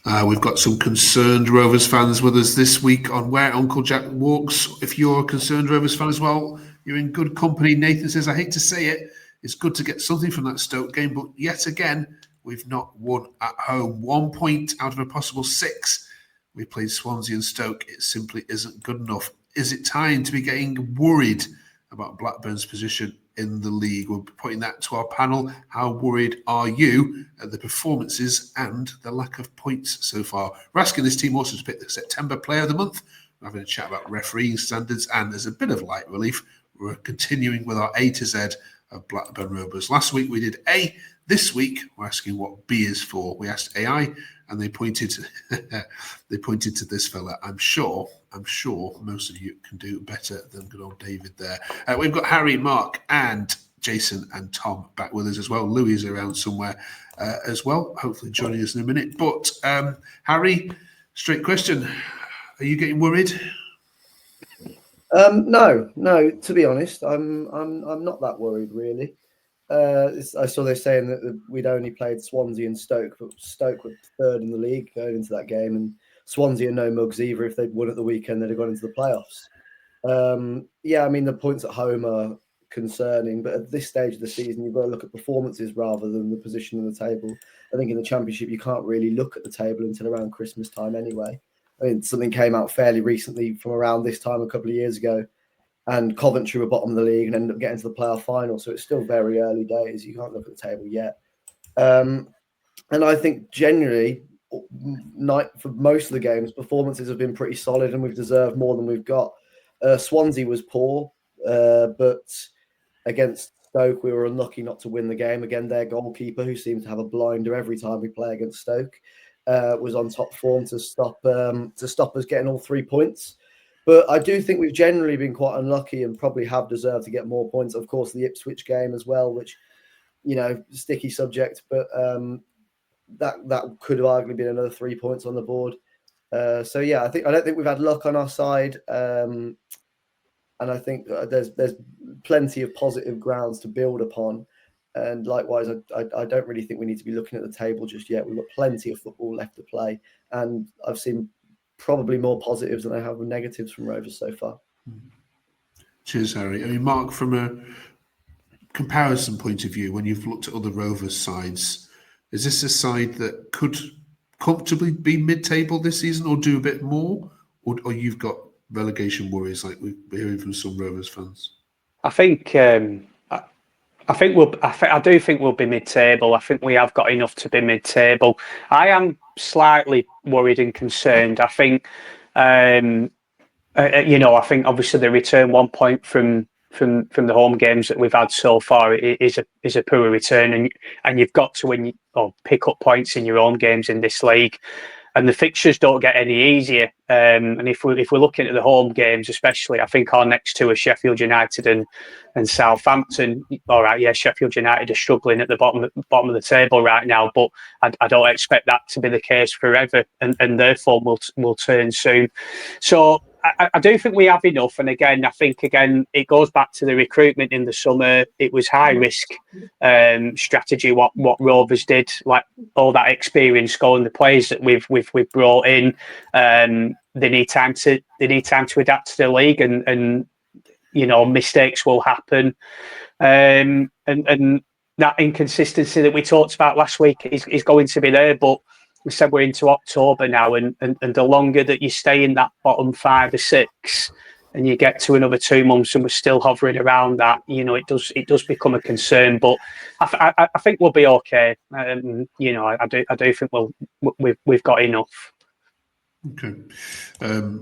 We've got some concerned Rovers fans with us this week on Where Uncle Jack Walks. If you're a concerned Rovers fan as well, you're in good company. Nathan says, I hate to say it, it's good to get something from that Stoke game, but yet again, we've not won at home. 1 point out of a possible 6. We played Swansea and Stoke. It simply isn't good enough. Is it time to be getting worried about Blackburn's position in the league? We're putting that to our panel. How worried are you at the performances and the lack of points so far? We're asking this team also to pick the September Player of the Month. We're having a chat about refereeing standards, and there's a bit of light relief. We're continuing with our A to Z of Blackburn Rovers. Last week we did A. This week we're asking what B is for. We asked AI, and they pointed to this fella. I'm sure most of you can do better than good old David there. We've got Harry, Mark, and Jason and Tom back with us as well. Louis is around somewhere as well, hopefully joining us in a minute. But Harry, straight question: are you getting worried? No. To be honest, I'm not that worried really. I saw they're saying that we'd only played Swansea and Stoke, but Stoke were third in the league going into that game, and Swansea are no mugs either. If they'd won at the weekend, they'd have gone into the playoffs. I mean, the points at home are concerning, but at this stage of the season, you've got to look at performances rather than the position on the table. I think in the Championship, you can't really look at the table until around Christmas time anyway. I mean, something came out fairly recently from around this time a couple of years ago, and Coventry were bottom of the league and ended up getting to the playoff final. So it's still very early days. You can't look at the table yet. And I think generally, for most of the games, performances have been pretty solid and we've deserved more than we've got. Swansea was poor, but against Stoke, we were unlucky not to win the game. Again, their goalkeeper, who seems to have a blinder every time we play against Stoke, was on top form to stop us getting all 3 points. But I do think we've generally been quite unlucky and probably have deserved to get more points. Of course, the Ipswich game as well, which, sticky subject, but that could have arguably been another 3 points on the board. I don't think we've had luck on our side, and I think there's plenty of positive grounds to build upon. And likewise, I don't really think we need to be looking at the table just yet. We've got plenty of football left to play, and I've seen probably more positives than I have negatives from Rovers so far. Cheers, Harry. I mean, Mark, from a comparison point of view, when you've looked at other Rovers sides, is this a side that could comfortably be mid-table this season or do a bit more? Or you've got relegation worries like we're hearing from some Rovers fans? I do think we'll be mid-table. I think we have got enough to be mid-table. I am slightly worried and concerned. I think, I think obviously the return 1 point from the home games that we've had so far is a poor return, and you've got to pick up points in your own games in this league. And the fixtures don't get any easier. And if we're looking at the home games, especially, I think our next two are Sheffield United and Southampton. All right, yeah, Sheffield United are struggling at the bottom of the table right now, but I don't expect that to be the case forever, and their form will turn soon. So I do think we have enough. And again, I think it goes back to the recruitment in the summer. It was high risk strategy what Rovers did, like all that experience, going the players that we've brought in. They need time to adapt to the league, and mistakes will happen. And that inconsistency that we talked about last week is going to be there, but we said we're into October now, and the longer that you stay in that bottom 5 or 6, and you get to another 2 months and we're still hovering around that, it does become a concern. But I think we'll be okay. I do think we've got enough. Okay,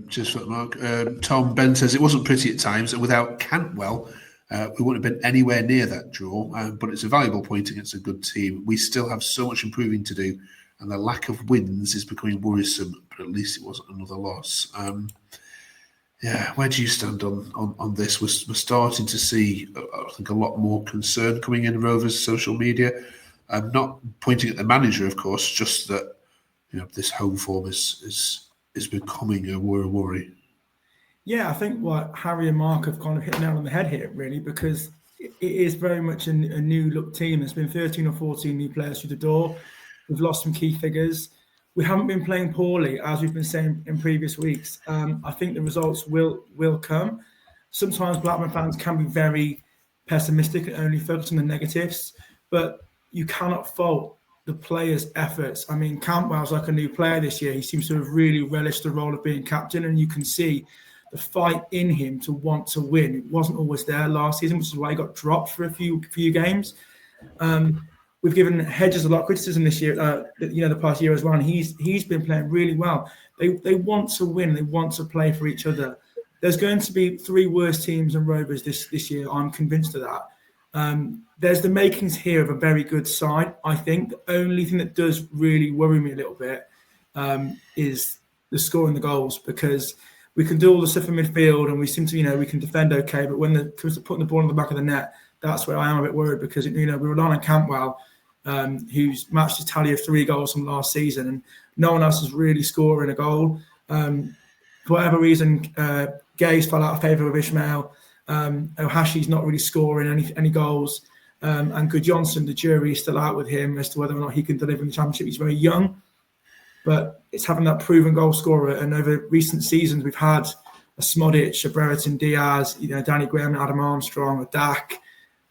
cheers for that, Mark. Tom Ben says it wasn't pretty at times, and without Cantwell, we wouldn't have been anywhere near that draw. But it's a valuable point against a good team. We still have so much improving to do, and the lack of wins is becoming worrisome, but at least it wasn't another loss. Where do you stand on this? We're starting to see, I think, a lot more concern coming in Rovers' social media. I'm not pointing at the manager, of course, just that this home form is becoming a worry. Yeah, I think what Harry and Mark have kind of hit the nail on the head here, really, because it is very much a new look team. There's been 13 or 14 new players through the door. We've lost some key figures. we haven't been playing poorly, as we've been saying in previous weeks. I think the results will come. Sometimes Blackburn fans can be very pessimistic and only focus on the negatives, but you cannot fault the players' efforts. I mean, Cantwell's like a new player this year. He seems to have really relished the role of being captain, and you can see the fight in him to want to win. It wasn't always there last season, which is why he got dropped for a few games. We've given Hedges a lot of criticism this year, the past year as well, and he's been playing really well. They want to win. They want to play for each other. There's going to be 3 worse teams than Rovers this year. I'm convinced of that. There's the makings here of a very good side. I think the only thing that does really worry me a little bit is the scoring the goals, because we can do all the stuff in midfield and we seem to, we can defend okay, but when it comes to putting the ball in the back of the net, that's where I am a bit worried, because we rely on Cantwell, who's matched his tally of 3 goals from last season, and no one else is really scoring a goal. For whatever reason, Gay's fell out of favour with Ishmael. Ohashi's not really scoring any goals. And Good Johnson, the jury is still out with him as to whether or not he can deliver in the Championship. He's very young, but it's having that proven goal scorer. And over recent seasons, we've had a Smodic, a Brereton Diaz, Danny Graham, Adam Armstrong, a Dak,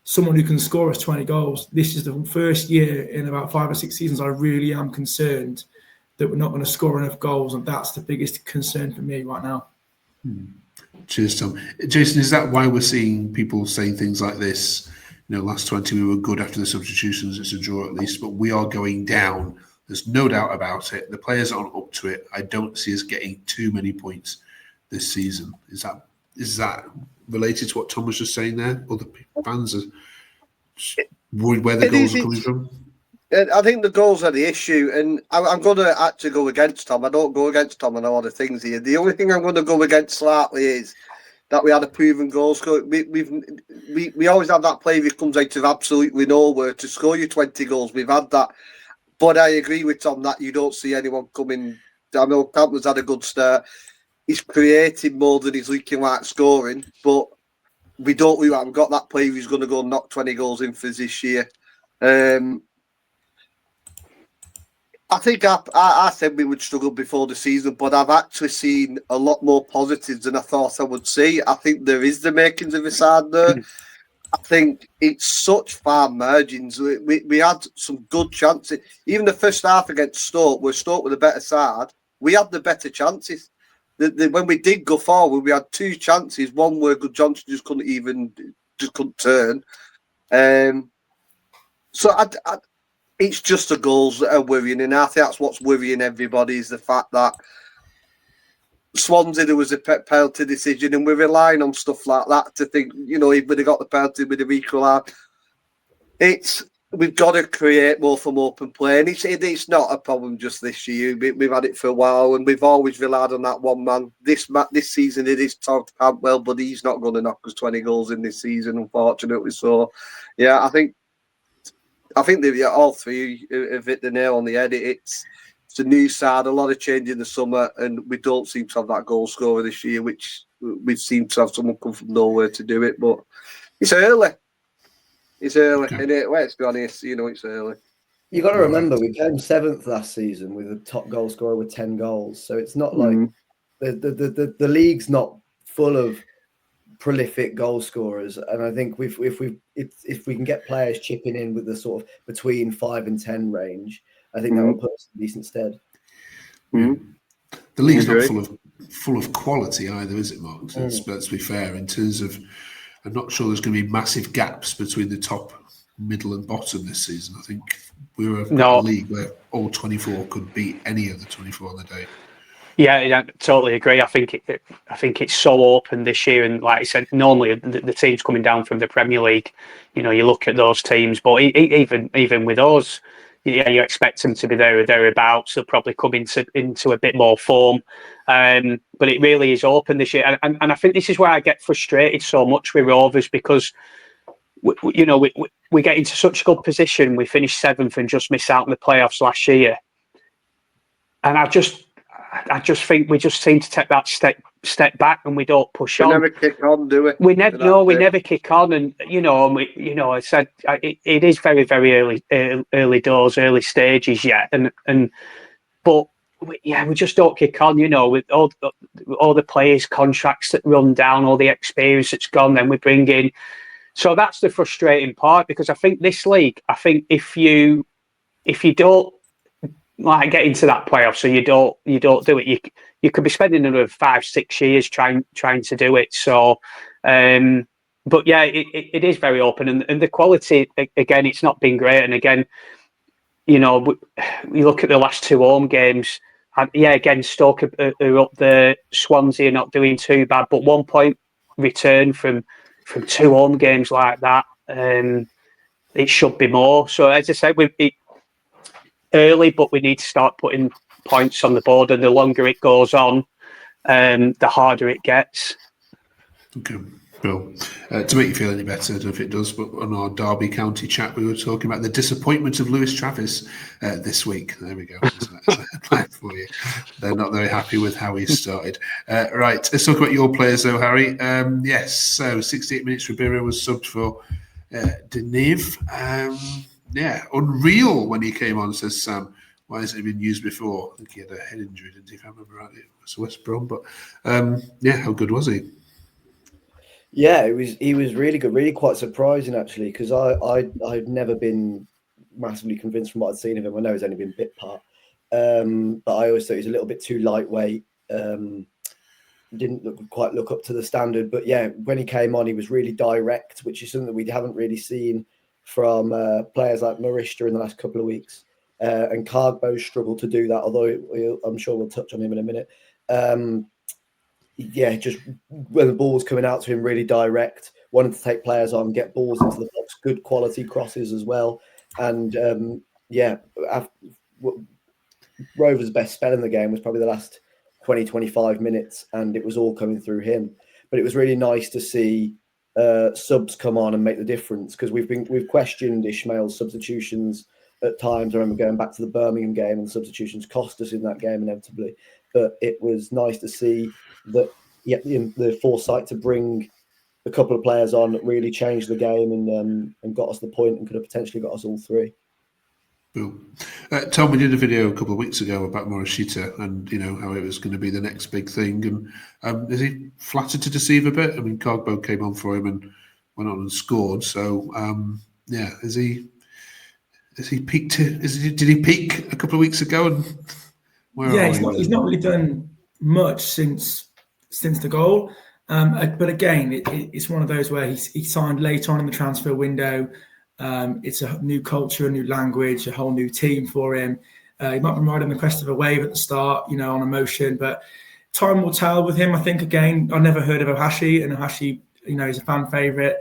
someone who can score us 20 goals. This is the first year in about 5 or 6 seasons I really am concerned that we're not going to score enough goals, and that's the biggest concern for me right now. Cheers, Tom. Jason, is that why we're seeing people saying things like this? Last 20 we were good after the substitutions, it's a draw at least, but we are going down. There's no doubt about it. The players aren't up to it. I don't see us getting too many points this season. Is that related to what Tom was just saying there? Other fans are worried where the goals are coming from? I think the goals are the issue, and I'm going to actually go against Tom. I don't go against Tom on a lot of things here. The only thing I'm going to go against slightly is that we had a proven goal scorer. We always have that player who comes out of absolutely nowhere to score you 20 goals. We've had that. But I agree with Tom that you don't see anyone coming. I know Campbell's had a good start. He's creating more than he's looking like scoring, but we don't look like we've got that player who's going to go and knock 20 goals in for us this year. I think I said we would struggle before the season, but I've actually seen a lot more positives than I thought I would see. I think there is the makings of a side there. I think it's such fine margins. We had some good chances. Even the first half against Stoke, where Stoke were the better side, we had the better chances. When we did go forward, we had 2 chances. One where Good Johnson just couldn't turn. It's just the goals that are worrying, and I think that's what's worrying everybody is the fact that Swansea, there was a penalty decision, and we're relying on stuff like that to think, if we'd have got the penalty, we'd have equalised. We've got to create more from open play, and it's not a problem just this year. We've had it for a while, and we've always relied on that one man. This season it is Todd Campbell, but he's not going to knock us 20 goals in this season, unfortunately. So, yeah, I think all 3 have hit the nail on the head. It's a new side, a lot of change in the summer, and we don't seem to have that goal scorer this year, which we seem to have someone come from nowhere to do it. But it's early. And let's be honest, it's early. You got to remember, we came 7th last season with a top goal scorer with 10 goals. So it's not like the league's not full of prolific goal scorers, and I think if we can get players chipping in with the sort of between 5 and 10 range, I think that will put us in decent stead. The league's not full of quality either, is it, Mark? Let's be fair. In terms of, I'm not sure there's going to be massive gaps between the top, middle, and bottom this season. I think we're a league where all 24 could beat any of the 24 on the day. Yeah, I totally agree. I think it's so open this year, and like I said, normally the teams coming down from the Premier League, you look at those teams, but even with us, you expect them to be there or thereabouts. They'll probably come into a bit more form, but it really is open this year, and I think this is where I get frustrated so much with Rovers, because we get into such a good position. We finished 7th and just missed out on the playoffs last year, and I just think we just seem to take that step back, and we don't push on. We never kick on, do we? We never kick on, and I said it is very, very early doors, early stages yet, but we just don't kick on, with all the players' contracts that run down, all the experience that's gone. Then we bring in. So that's the frustrating part, because I think this league, if you don't like get into that playoff, so you don't do it, you could be spending another 5-6 years trying to do it. So, but yeah, it is very open, and the quality, again, it's not been great. And again, you look at the last 2 home games. Again, Stoke are up there. Swansea are not doing too bad, but 1 point return from 2 home games like that, it should be more. So as I said, we early, but we need to start putting points on the board, and the longer it goes on, the harder it gets. Okay. Well, to make you feel any better, I don't know if it does, but on our Derby County chat, we were talking about the disappointment of Lewis Travis this week. There we go. For you. They're not very happy with how he started. Right, let's talk about your players though, Harry. Yes, so 68 minutes, Ribeiro was subbed for Deneve. Unreal when he came on, says Sam. Why hasn't he been used before? I think he had a head injury, didn't he, if I remember rightly? It was West Brom, but how good was he? Yeah, he was really good, really quite surprising actually, because I'd never been massively convinced from what I'd seen of him. I know he's only been bit part, but I always thought he was a little bit too lightweight. Didn't quite look up to the standard, but yeah, when he came on, he was really direct, which is something that we haven't really seen from players like Marista in the last couple of weeks. And Cargbo struggled to do that, although I'm sure we'll touch on him in a minute. Just when the ball was coming out to him, really direct, wanted to take players on, get balls into the box, good quality crosses as well. And Rovers' best spell in the game was probably the last 20-25 minutes, and it was all coming through him. But it was really nice to see subs come on and make the difference, because we've questioned Ismail's substitutions at times. I remember going back to the Birmingham game, and the substitutions cost us in that game inevitably. But it was nice to see that the foresight to bring a couple of players on that really changed the game and got us the point, and could have potentially got us all 3. Cool. Tom, we did a video a couple of weeks ago about Morishita and how it was going to be the next big thing. And is he flattered to deceive a bit? I mean, Cargbo came on for him and went on and scored. So is he peaked? Did he peak a couple of weeks ago? And he's not really done much since the goal. But again, it's one of those where he signed late on in the transfer window. It's a new culture, a new language, a whole new team for him. He might have been riding the crest of a wave at the start, on emotion, but time will tell with him. I think, again, I never heard of Ohashi, and Ohashi, is a fan favourite.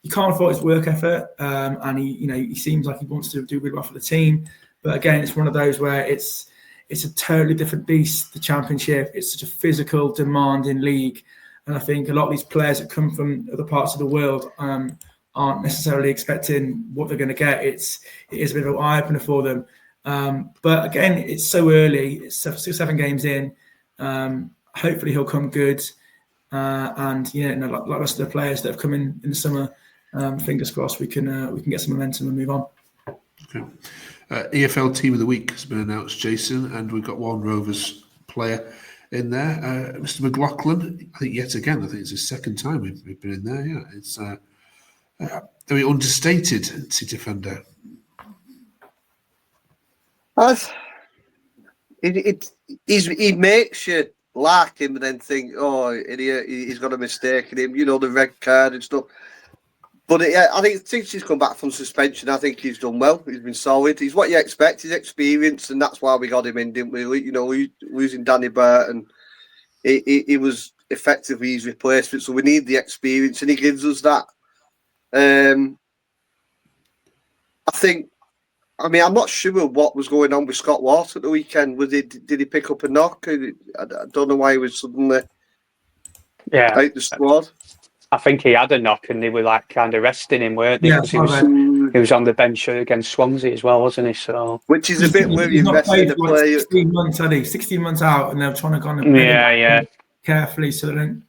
You can't fault his work effort, and he seems like he wants to do really well for the team. But again, it's one of those where it's a totally different beast, the Championship. It's such a physical, demanding league. And I think a lot of these players that come from other parts of the world aren't necessarily expecting what they're going to get. It is a bit of an eye-opener for them. But again, it's so early. It's 6-7 games in. Hopefully he'll come good. Like the rest of the players that have come in the summer, fingers crossed we can get some momentum and move on. Okay. EFL Team of the Week has been announced, Jason, and we've got one Rovers player in there, Mr. McLaughlin. I think yet again, it's his second time we've been in there. Yeah, it's very understated defender. He makes you like him and then think, oh, idiot, he's got a mistake in him, the red card and stuff. But I think since he's come back from suspension, I think he's done well. He's been solid. He's what you expect. He's experienced, and that's why we got him in, didn't we? Losing Danny Burton, he was effectively his replacement. So we need the experience, and he gives us that. I'm not sure what was going on with Scott Watt at the weekend. Did he pick up a knock? I don't know why he was suddenly out the squad. I think he had a knock, and they were like kind of resting him, weren't they? Yeah, he was on the bench against Swansea as well, wasn't he? So, which is a bit where you rested the player. 16 months, 16 months out, and they're trying to kind of carefully so they don't,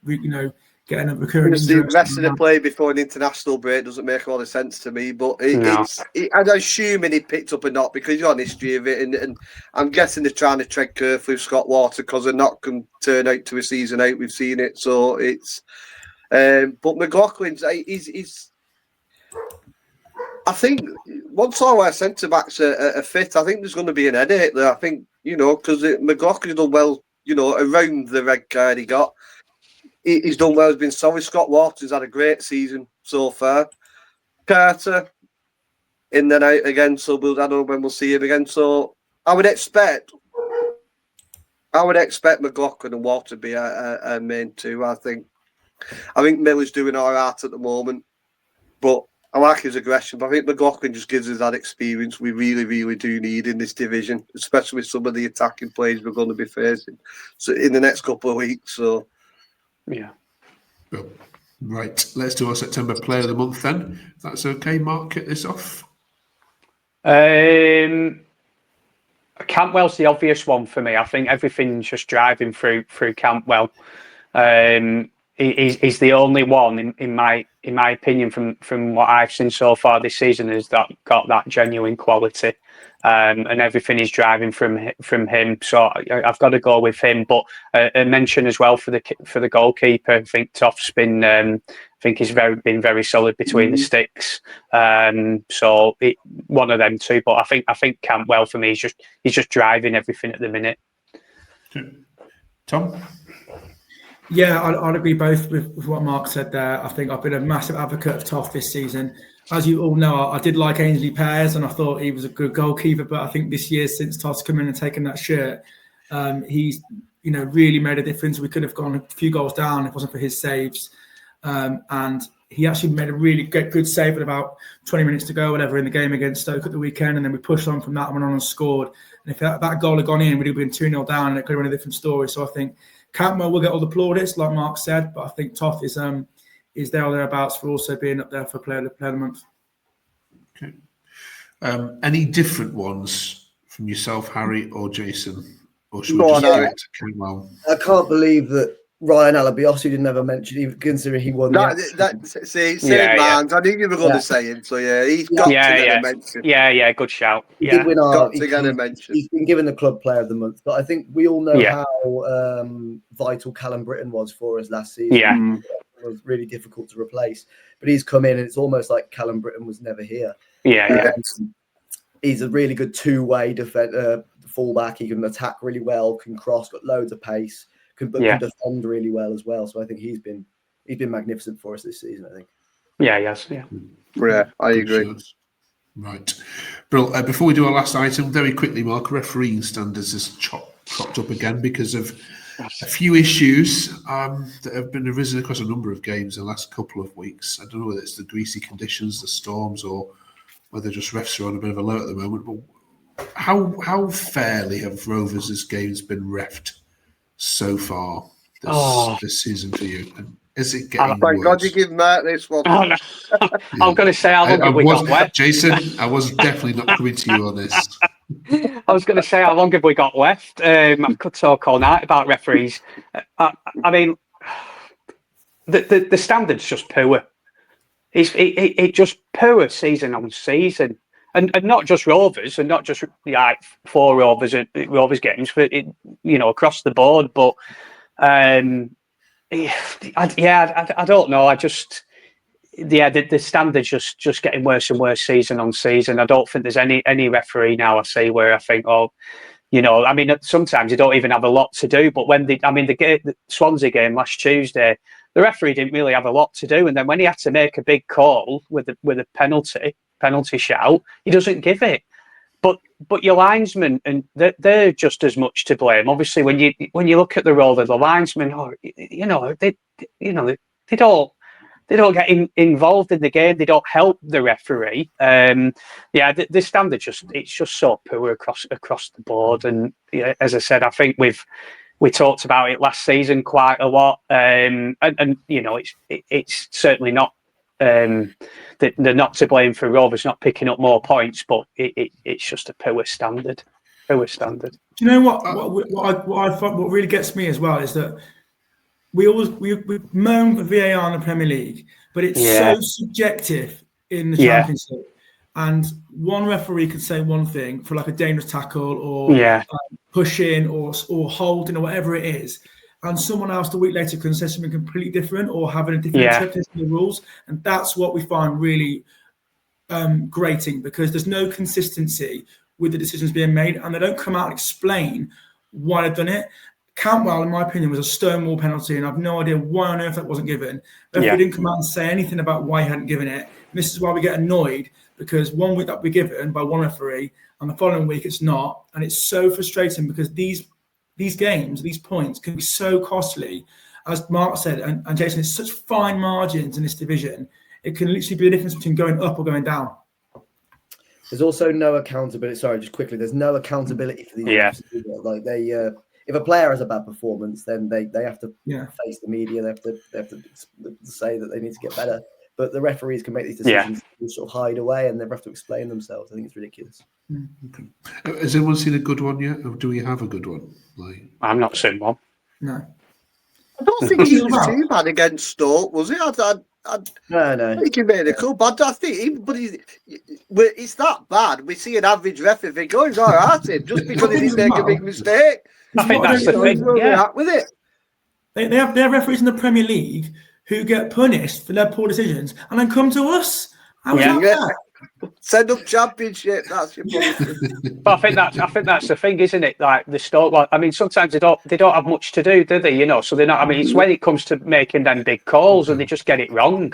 getting a recurring The injury. rest of the play before an international break doesn't make a lot of sense to me, but I'm assuming he picked up a knock because he's on history of it, and I'm guessing they're trying to tread carefully with Scott Water because a knock can turn out to a season out. We've seen it, so it's. But McLaughlin's, he's. I think once all our centre backs are fit, I think there's going to be an headache there. I think because McLaughlin's done well, around the red card he got. He's done well. He's been solid. Scott Waters had a great season so far. Carter in then out again. So I don't know when we'll see him again. So I would expect McLaughlin and Water to be our main two. I think Miller's doing all right at the moment, but I like his aggression. But I think McLaughlin just gives us that experience we really, really do need in this division, especially with some of the attacking players we're going to be facing in the next couple of weeks. So. Yeah. Well, right. Let's do our September Player of the Month then. If that's okay, Mark, kick this off. Campbell's the obvious one for me. I think everything's just driving through Campbell. He's the only one in my opinion from what I've seen so far this season has got that genuine quality. And everything is driving from him, so I've got to go with him. But a mention as well for the goalkeeper. I think Toff's been, he's been very solid between the sticks. So one of them two. But I think Campbell for me he's just driving everything at the minute. Tom. Yeah, I'd agree both with what Mark said there. I think I've been a massive advocate of Toff this season. As you all know, I did like Ainsley Pears and I thought he was a good goalkeeper, but I think this year since Toff's come in and taken that shirt, he's really made a difference. We could have gone a few goals down if it wasn't for his saves. And he actually made a really good save at about 20 minutes to go, whatever, in the game against Stoke at the weekend. And then we pushed on from that and went on and scored. And if that goal had gone in, we'd have been 2-0 down and it could have been a different story. So I think Campbell will get all the plaudits, like Mark said, but I think Toff is there or thereabouts for also being up there for Player of the Month. Okay. Any different ones from yourself, Harry or Jason? Or should we just go to Campbell? I can't believe that Ryan Alabiossi didn't ever mention, even considering he won. I knew you were going to say him, so yeah, he's got to get a mention. Yeah, good shout. He did win he's been given the Club Player of the Month, but I think we all know how vital Callum Britton was for us last season. Yeah. It was really difficult to replace, but he's come in and it's almost like Callum Britton was never here. He's a really good two-way fullback. He can attack really well, can cross, got loads of pace. Can defend really well as well. So I think he's been magnificent for us this season, I think. Yeah, yes, yeah. Yeah, I agree. Right. But before we do our last item, very quickly, Mark, refereeing standards has cropped up again because of a few issues that have been arisen across a number of games in the last couple of weeks. I don't know whether it's the greasy conditions, the storms, or whether just refs are on a bit of a low at the moment. But how fairly have Rovers' games been reffed so far this season for you? And is it getting thank worse? God you give Mark this one. Oh, no. I'm going to say how long have we got left? Jason, I was definitely not coming to you on this. I was going to say how long have we got left? I could talk all night about referees. I mean, the standard's just poor. It just poor season on season. And not just Rovers, and not just like for Rovers games, but across the board. But I don't know. The standard's just getting worse and worse season on season. I don't think there's any referee now I see where I think, sometimes you don't even have a lot to do. But when the Swansea game last Tuesday, the referee didn't really have a lot to do, and then when he had to make a big call with a penalty shout, he doesn't give it. But your linesmen, and they're just as much to blame. Obviously, when you look at the role of the linesmen, they don't get involved in the game. They don't help the referee. The standard it's just so poor across the board. And as I said, I think we talked about it last season quite a lot. It's certainly not. They're not to blame for Rovers not picking up more points, but it's just a poor standard. Do you know what? What really gets me as well is that we moan for VAR in the Premier League, but it's so subjective in the Championship. And one referee could say one thing for like a dangerous tackle or pushing or holding or whatever it is. And someone else the week later can say something completely different or having a different interpretation of the rules. And that's what we find really grating, because there's no consistency with the decisions being made, and they don't come out and explain why they've done it. Cantwell, in my opinion, was a stonewall penalty, and I've no idea why on earth that wasn't given. But if we didn't come out and say anything about why he hadn't given it, and this is why we get annoyed, because one week that we given by one referee, and the following week it's not, and it's so frustrating because these games, these points can be so costly. As Mark said, and Jason, it's such fine margins in this division. It can literally be the difference between going up or going down. There's also no accountability. Sorry, just quickly. There's no accountability for these. Like they, if a player has a bad performance, then they have to face the media. They have to say that they need to get better. But the referees can make these decisions to sort of hide away and never have to explain themselves. I think it's ridiculous. Okay. Has anyone seen a good one yet? Or do we have a good one? I'm not seeing one. No. I don't think he was too bad against Stoke, was he? No. I think he made a cool, but I think it's that bad. We see an average ref and think, oh, he's all right, just because he didn't make a big mistake. I think that's the thing. With it. They have referees in the Premier League who get punished for their poor decisions and then come to us. How is that? Send up Championship. That's your point. But I think that's the thing, isn't it? Like the Stoke one. I mean, sometimes they don't have much to do they? You know, so they're not. I mean, it's when it comes to making them big calls and they just get it wrong.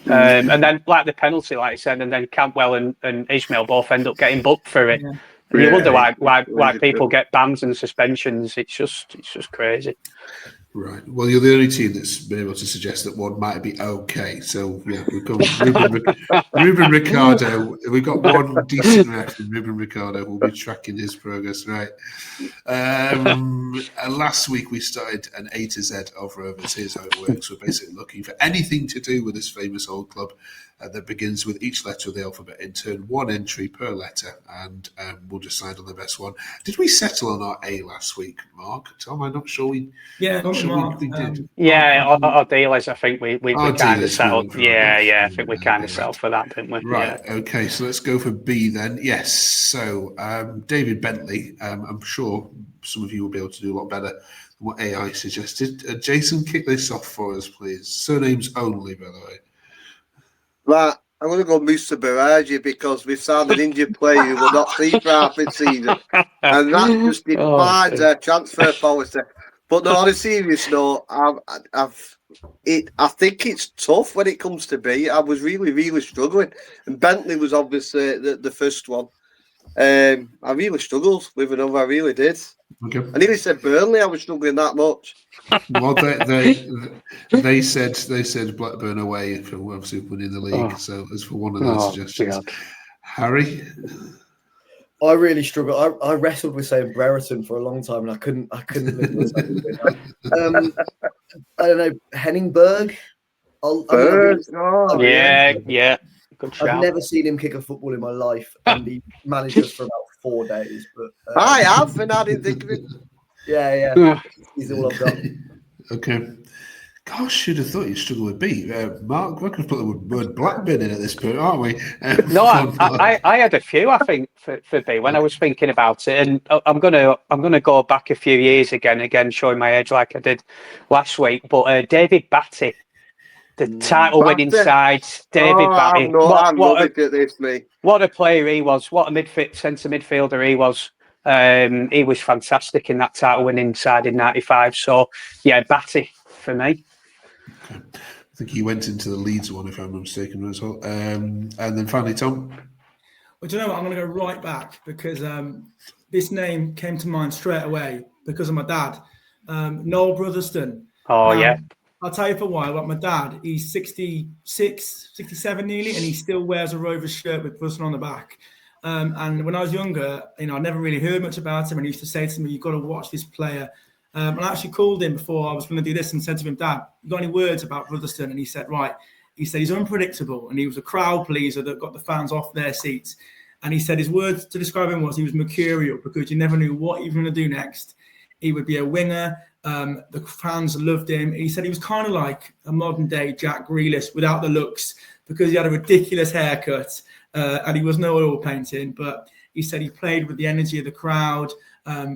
And then, like the penalty, like I said, and then Cantwell and Ismail both end up getting booked for it. Yeah. And you wonder why people get bans and suspensions. It's just crazy. Right. Well, you're the only team that's been able to suggest that one might be okay. So, yeah, we've got Ruben Ricardo. We've got one decent reaction. Ruben Ricardo will be tracking his progress, right? Last week, we started an A to Z of Rovers. Here's how it works. We're basically looking for anything to do with this famous old club that begins with each letter of the alphabet. In turn, one entry per letter, and we'll decide on the best one. Did we settle on our A last week, Mark? Tom, I'm not sure we. Yeah, not sure we did. Our dealers. I think we kind of settled. I think we kind of settled for that, didn't we? Right. Yeah. Okay. So let's go for B then. Yes. So David Bentley. I'm sure some of you will be able to do a lot better than what AI suggested. Jason, kick this off for us, please. Surnames only, by the way. Right, I'm going to go Musa Baraji because we've signed an injured player who will not see for half the season, and that just defines their transfer policy. But no, on a serious note, I think it's tough when it comes to B. I was really struggling, and Bentley was obviously the first one. I really struggled with another. I really did. Okay. I nearly said Burnley. I was struggling that much. Well, they said Blackburn away for obviously winning the league. So as for one of those suggestions, God. Harry, I really struggled. I wrestled with saying Brereton for a long time, and I couldn't. I don't know, Henningberg. Yeah. Good shout. I've never seen him kick a football in my life, and he managed us for about 4 days. But I have, and I didn't think of it. Yeah. He's all I've got. Okay. Gosh, should have thought you'd struggle with B. Mark, we're going to put the word Blackburn in at this point, aren't we? No, I had a few, I think, for B when I was thinking about it, and I'm gonna go back a few years again, showing my age like I did last week. But David Batty. The title-winning side, David Batty. What a player he was! What a centre midfielder he was! He was fantastic in that title-winning side in '95. So, yeah, Batty for me. Okay. I think he went into the Leeds one, if I'm not mistaken, as well. And then finally, Tom. Well, do you know what? I'm going to go right back because this name came to mind straight away because of my dad, Noel Brotherston. Oh, yeah. I'll tell you for why. Like my dad, he's 66, 67 nearly, and he still wears a Rovers shirt with Brotherston on the back. And when I was younger, I never really heard much about him. And he used to say to me, "You've got to watch this player." And I actually called him before I was going to do this and said to him, "Dad, you got any words about Brotherston?" And he said, "Right." He said he's unpredictable, and he was a crowd pleaser that got the fans off their seats. And he said his words to describe him was he was mercurial because you never knew what he was going to do next. He would be a winger. The fans loved him. He said he was kind of like a modern day Jack Grealish without the looks, because he had a ridiculous haircut and he was no oil painting. But he said he played with the energy of the crowd.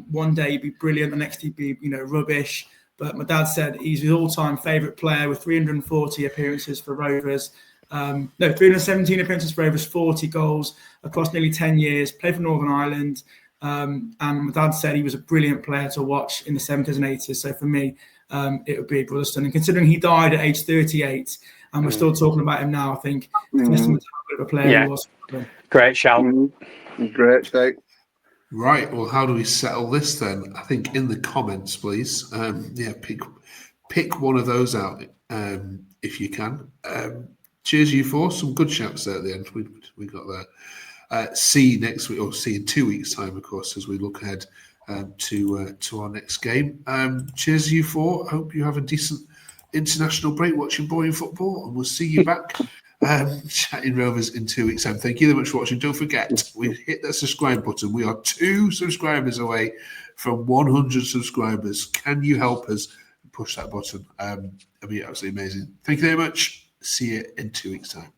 One day he'd be brilliant, the next he'd be, rubbish. But my dad said he's his all-time favourite player with 340 appearances for Rovers. 317 appearances for Rovers, 40 goals across nearly 10 years, played for Northern Ireland. And my dad said he was a brilliant player to watch in the 70s and 80s. So for me, it would be Brotherton. And considering he died at age 38 and we're still talking about him now, I think it's an estimate to how good of a player he was. Great shout. Great shout. Right. Well, how do we settle this then? I think in the comments, please. Pick one of those out if you can. Cheers, you four. Some good shouts there at the end. We got there. See you next week, or see in 2 weeks' time, of course, as we look ahead to our next game. Cheers, you four. Hope you have a decent international break watching boring football, and we'll see you back chatting Rovers in 2 weeks' time. Thank you very much for watching. Don't forget, we hit that subscribe button. We are 2 subscribers away from 100 subscribers. Can you help us push that button? It'd be absolutely amazing. Thank you very much. See you in 2 weeks' time.